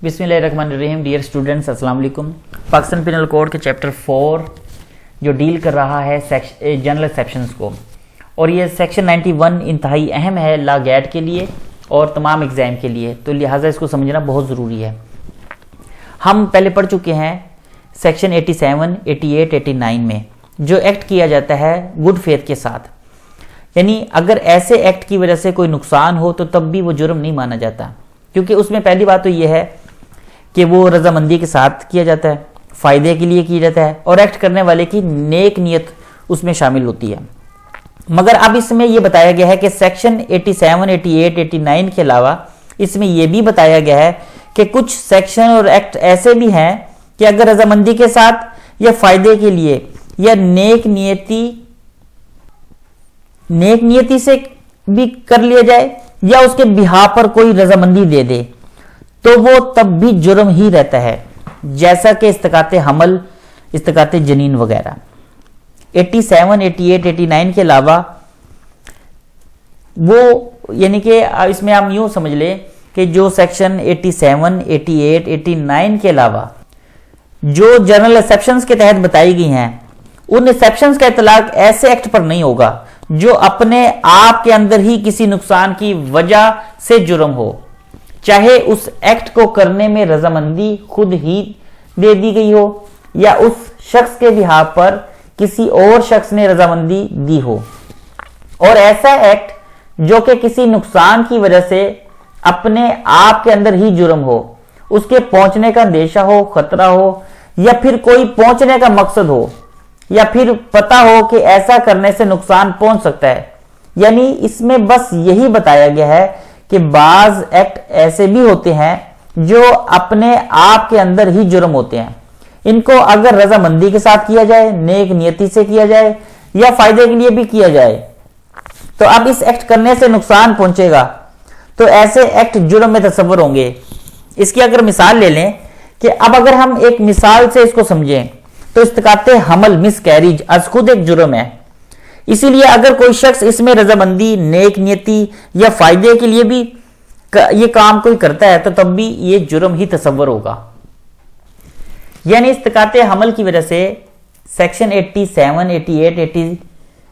بسم اللہ الرحمن الرحیم. ڈیئر اسٹوڈنٹس، السلام علیکم. پاکستان پینل کوڈ کے چیپٹر 4 جو ڈیل کر رہا ہے جنرل ایکسیپشنز کو، اور یہ سیکشن 91 انتہائی اہم ہے لا گیٹ کے لیے اور تمام ایگزام کے لیے، تو لہٰذا اس کو سمجھنا بہت ضروری ہے. ہم پہلے پڑھ چکے ہیں سیکشن 87، 88، 89 میں جو ایکٹ کیا جاتا ہے گڈ فیتھ کے ساتھ، یعنی اگر ایسے ایکٹ کی وجہ سے کوئی نقصان ہو تو تب بھی وہ جرم نہیں مانا جاتا، کیونکہ اس میں پہلی بات تو یہ ہے کہ وہ رضامندی کے ساتھ کیا جاتا ہے، فائدے کے لیے کیا جاتا ہے، اور ایکٹ کرنے والے کی نیک نیت اس میں شامل ہوتی ہے. مگر اب اس میں یہ بتایا گیا ہے کہ سیکشن 87، 88، 89 کے علاوہ اس میں یہ بھی بتایا گیا ہے کہ کچھ سیکشن اور ایکٹ ایسے بھی ہیں کہ اگر رضامندی کے ساتھ یا فائدے کے لیے یا نیک نیتی سے بھی کر لیا جائے یا اس کے بہا پر کوئی رضامندی دے دے تو وہ تب بھی جرم ہی رہتا ہے، جیسا کہ اسقاط حمل، اسقاط جنین وغیرہ. 87، 88، 89 کے علاوہ وہ یعنی کہ اس میں ہم یوں سمجھ لیں کہ جو سیکشن 87، 88، 89 کے علاوہ جو جنرل ایکسیپشنز کے تحت بتائی گئی ہیں، ان ایکسیپشنز کا اطلاق ایسے ایکٹ پر نہیں ہوگا جو اپنے آپ کے اندر ہی کسی نقصان کی وجہ سے جرم ہو، چاہے اس ایکٹ کو کرنے میں رضامندی خود ہی دے دی گئی ہو یا اس شخص کے بہاف پر کسی اور شخص نے رضامندی دی ہو. اور ایسا ایکٹ جو کہ کسی نقصان کی وجہ سے اپنے آپ کے اندر ہی جرم ہو، اس کے پہنچنے کا اندیشہ ہو، خطرہ ہو، یا پھر کوئی پہنچنے کا مقصد ہو، یا پھر پتا ہو کہ ایسا کرنے سے نقصان پہنچ سکتا ہے. یعنی اس میں بس یہی بتایا گیا ہے کہ بعض ایکٹ ایسے بھی ہوتے ہیں جو اپنے آپ کے اندر ہی جرم ہوتے ہیں. ان کو اگر رضامندی کے ساتھ کیا جائے، نیک نیتی سے کیا جائے یا فائدے کے لیے بھی کیا جائے، تو اب اس ایکٹ کرنے سے نقصان پہنچے گا تو ایسے ایکٹ جرم میں تصور ہوں گے. اس کی اگر مثال لے لیں کہ اب اگر ہم ایک مثال سے اس کو سمجھیں تو اسقاط حمل، مس کیریج از خود ایک جرم ہے. اسی لیے اگر کوئی شخص اس میں رضامندی، نیک نیتی یا فائدے کے لیے بھی یہ کام کوئی کرتا ہے تو تب بھی یہ جرم ہی تصور ہوگا. یعنی اسقاط حمل کی وجہ سے سیکشن 87، 88،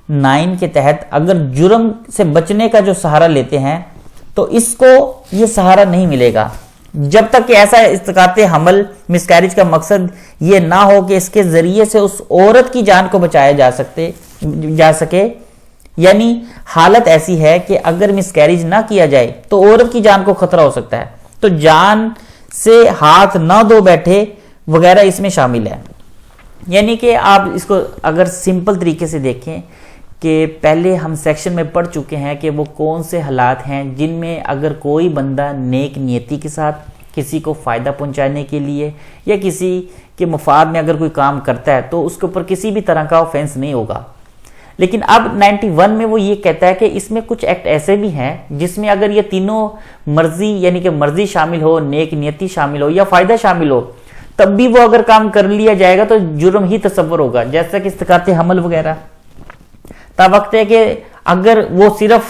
89 کے تحت اگر جرم سے بچنے کا جو سہارا لیتے ہیں تو اس کو یہ سہارا نہیں ملے گا جب تک کہ ایسا اسقاط حمل، مس کیریج کا مقصد یہ نہ ہو کہ اس کے ذریعے سے اس عورت کی جان کو بچایا جا سکے. یعنی حالت ایسی ہے کہ اگر مس کیریج نہ کیا جائے تو عورت کی جان کو خطرہ ہو سکتا ہے، تو جان سے ہاتھ نہ دھو بیٹھے وغیرہ اس میں شامل ہے. یعنی کہ آپ اس کو اگر سمپل طریقے سے دیکھیں کہ پہلے ہم سیکشن میں پڑھ چکے ہیں کہ وہ کون سے حالات ہیں جن میں اگر کوئی بندہ نیک نیتی کے ساتھ کسی کو فائدہ پہنچانے کے لیے یا کسی کے مفاد میں اگر کوئی کام کرتا ہے تو اس کے اوپر کسی بھی طرح کا آفینس نہیں ہوگا. لیکن اب 91 میں وہ یہ کہتا ہے کہ اس میں کچھ ایکٹ ایسے بھی ہیں جس میں اگر یہ تینوں مرضی یعنی کہ مرضی شامل ہو، نیک نیتی شامل ہو یا فائدہ شامل ہو، تب بھی وہ اگر کام کر لیا جائے گا تو جرم ہی تصور ہوگا، جیسا کہ اسقاط حمل وغیرہ. تا وقت ہے کہ اگر وہ صرف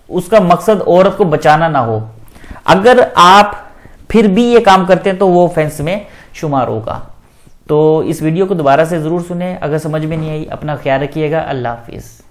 اس کا مقصد عورت کو بچانا نہ ہو، اگر آپ پھر بھی یہ کام کرتے ہیں تو وہ آفینس میں شمار ہوگا. تو اس ویڈیو کو دوبارہ سے ضرور سنیں. اگر سمجھ میں نہیں آئی اپنا خیال رکھیے گا. اللہ حافظ.